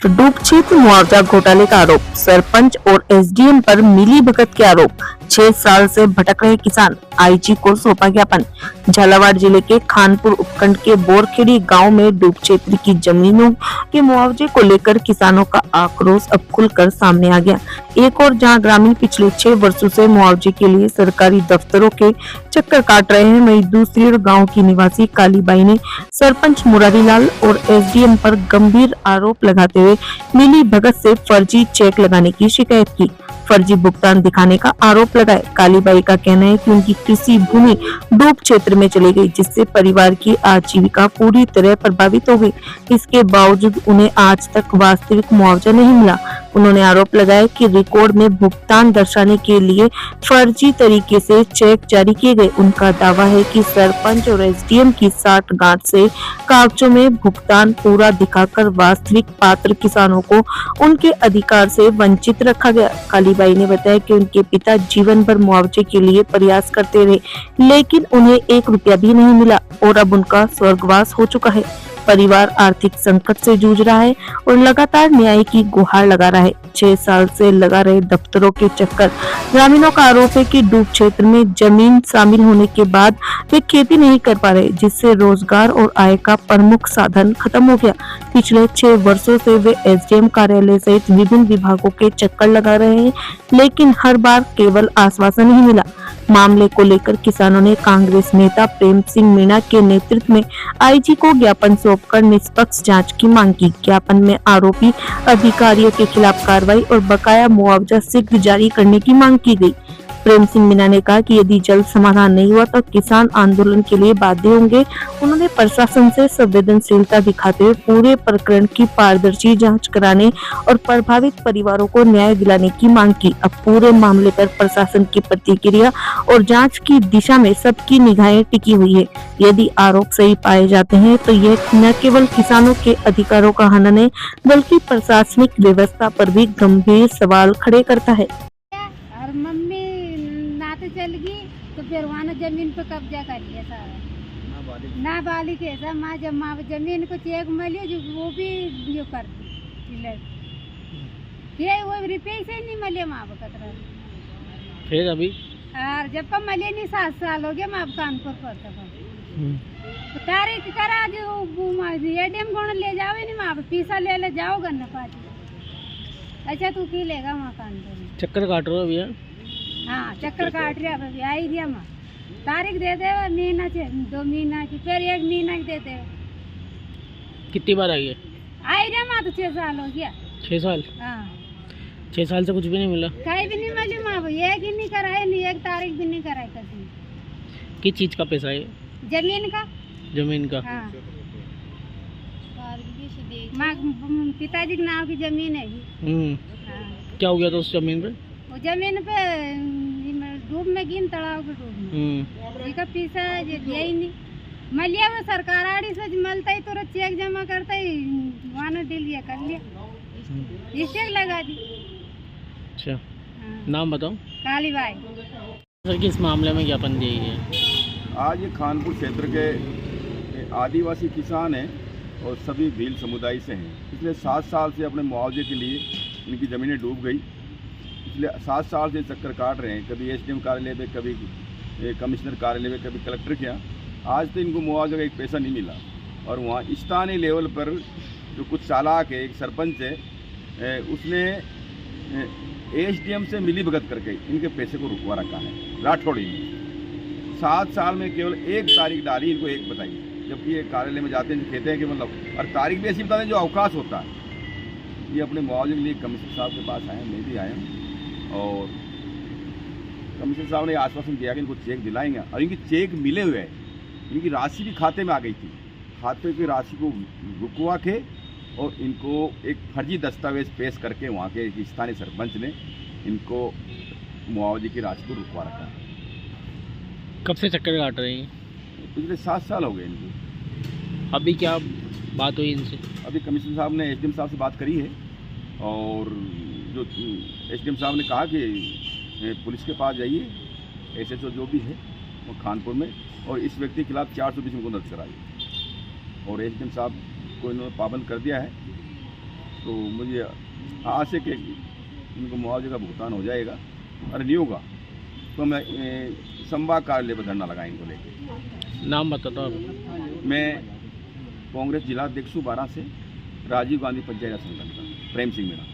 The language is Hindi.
डूब क्षेत्र मुआवजा घोटाले का आरोप, सरपंच और एसडीएम पर मिलीभगत के आरोप। 6 साल से भटक रहे किसान, आईजी को सौंपा ज्ञापन। झालावाड़ जिले के खानपुर उपखंड के बोरखेड़ी गांव में डूब क्षेत्र की जमीनों के मुआवजे को लेकर किसानों का आक्रोश अब खुलकर सामने आ गया। एक और जहां ग्रामीण पिछले 6 वर्षों से मुआवजे के लिए सरकारी दफ्तरों के चक्कर काट रहे हैं, वहीं दूसरी ओर गाँव की निवासी कालीबाई ने सरपंच मुरारीलाल और एसडीएम पर गंभीर आरोप लगाते हुए मिली भगत से फर्जी चेक लगाने की शिकायत की, फर्जी भुगतान दिखाने का आरोप लगाए। कालीबाई का कहना है कि उनकी कृषि भूमि डूब क्षेत्र में चली गई, जिससे परिवार की आजीविका पूरी तरह प्रभावित हो गई। इसके बावजूद उन्हें आज तक वास्तविक मुआवजा नहीं मिला। उन्होंने आरोप लगाया कि रिकॉर्ड में भुगतान दर्शाने के लिए फर्जी तरीके से चेक जारी किए गए। उनका दावा है कि सरपंच और एसडीएम की साठगांठ से कागजों में भुगतान पूरा दिखाकर वास्तविक पात्र किसानों को उनके अधिकार से वंचित रखा गया। कालीबाई ने बताया कि उनके पिता जीवन भर मुआवजे के लिए प्रयास करते रहे, लेकिन उन्हें 1 रुपया भी नहीं मिला और अब उनका स्वर्गवास हो चुका है। परिवार आर्थिक संकट से जूझ रहा है और लगातार न्याय की गुहार लगा रहा है। 6 साल से लगा रहे दफ्तरों के चक्कर। ग्रामीणों का आरोप है कि डूब क्षेत्र में जमीन शामिल होने के बाद वे खेती नहीं कर पा रहे, जिससे रोजगार और आय का प्रमुख साधन खत्म हो गया। पिछले 6 वर्षों से वे एसडीएम कार्यालय सहित विभिन्न विभागों के चक्कर लगा रहे हैं, लेकिन हर बार केवल आश्वासन नहीं मिला। मामले को लेकर किसानों ने कांग्रेस नेता प्रेम सिंह मीणा के नेतृत्व में आईजी को ज्ञापन सौंपकर निष्पक्ष जांच की मांग की। ज्ञापन में आरोपी अधिकारियों के खिलाफ कार्रवाई और बकाया मुआवजा शीघ्र जारी करने की मांग की गई। प्रेम सिंह मीणा ने कहा कि यदि जल्द समाधान नहीं हुआ तो किसान आंदोलन के लिए बाध्य होंगे। उन्होंने प्रशासन से संवेदनशीलता दिखाते हुए पूरे प्रकरण की पारदर्शी जांच कराने और प्रभावित परिवारों को न्याय दिलाने की मांग की। अब पूरे मामले पर प्रशासन की प्रतिक्रिया और जांच की दिशा में सबकी निगाहें टिकी हुई है। यदि आरोप सही पाए जाते हैं तो यह न केवल किसानों के अधिकारों का हनन है, बल्कि प्रशासनिक व्यवस्था पर भी गंभीर सवाल खड़े करता है। और मम्मी नाते चल गई तो फिर वहाँ जमीन पे कब्जा कर लिया सारा। नाबालिग ऐसा माँ जब माँ जमीन को चेक मिले जो वो भी जो कर दी ये वो रुपये से नहीं मिले माँ कतरा। फिर अभी और जब का मिले नहीं 7 साल हो गया माँ कानपुर पड़ता तो तारीख करा जो एडीएम को ले जाओ नहीं माँ पैसा ले जाओ गन्ना पाती। अच्छा तू की लेगा वहाँ कानपुर में चक्कर काट रहे हो भैया? हाँ चक्कर काट रहा है। आई दिया माँ तारीख दे दे महीना 2 महीना की, फिर 1 महीना की दे दे। कितनी बार आई है? आई रहा माँ तो 6 साल हो गया। 6 साल? हाँ 6 साल से कुछ भी नहीं मिला? कहीं भी नहीं मिली माँ, एक ही नहीं कराए, नहीं 1 तारीख भी नहीं कराई कभी। किस चीज का पैसा है? जमीन का। जमीन का? हाँ माँ पिताजी के नाम की जमीन है। हाँ। क्या हो गया था उस जमीन पे? वो जमीन पे डूब में गिन तालाब के डूब में इसका पैसा दिया ही नहीं मलिया। वो सरकार आड़ी से मिलता ही तुरंत चेक जमा करता ही वहाँ डील ये कर लिया, चेक लगा दी। अच्छा हाँ। नाम बताओ। कालीबाई। सर किस मामले में ज्ञापन दिए है? आज ये खानपुर क्षेत्र के आदिवासी किसान हैं और सभी भील समुदाय से हैं। पिछले 7 साल से अपने मुआवजे के लिए इनकी ज़मीनें डूब गई। पिछले 7 साल से चक्कर काट रहे हैं, कभी एसडीएम कार्यालय पे, कभी कमिश्नर कार्यालय पे, कभी कलेक्टर के यहाँ। आज तो इनको मुआवजे का 1 पैसा नहीं मिला। और वहाँ स्थानीय लेवल पर जो कुछ चालाक है, एक सरपंच है, उसने एसडीएम से मिलीभगत करके इनके पैसे को रुकवा रखा है राठौड़ी में। 7 साल में केवल 1 तारीख डाली, इनको 1 बताई, जबकि ये कार्यालय में जाते हैं कहते हैं कि मतलब, और तारीख भी ऐसी बताते हैं जो अवकाश होता है। ये अपने मुआवजे के लिए कमिश्नर साहब के पास आए, मैं भी आया हूँ, और कमिश्नर साहब ने आश्वासन दिया कि इनको चेक दिलाएंगे। और इनकी चेक मिले हुए हैं, इनकी राशि भी खाते में आ गई थी। खाते की राशि को रुकवा के और इनको एक फर्जी दस्तावेज पेश करके वहाँ के स्थानीय सरपंच ने इनको मुआवजे की राशि को रुकवा रखा है। कब से चक्कर काट रहे हैं? पिछले 7 साल हो गए इनको। अभी क्या बात हुई इनसे? अभी कमिश्नर साहब ने एसडीएम साहब से बात करी है, और जो एसडीएम साहब ने कहा कि पुलिस के पास जाइए, एसएचओ जो भी है वो खानपुर में, और इस व्यक्ति के खिलाफ 420 मुकदमा दर्ज कराइए। और एसडीएम साहब को इन्होंने पाबंद कर दिया है तो मुझे आशा है कि इनको मुआवजे का भुगतान हो जाएगा, और नहीं होगा तो मैं संभाग कार्यालय पर धरना लगाएंगे इनको लेके। नाम बता दो आप। मैं कांग्रेस जिला अध्यक्ष 12 से राजीव गांधी पंचायत संगठन का प्रेम सिंह मेरा।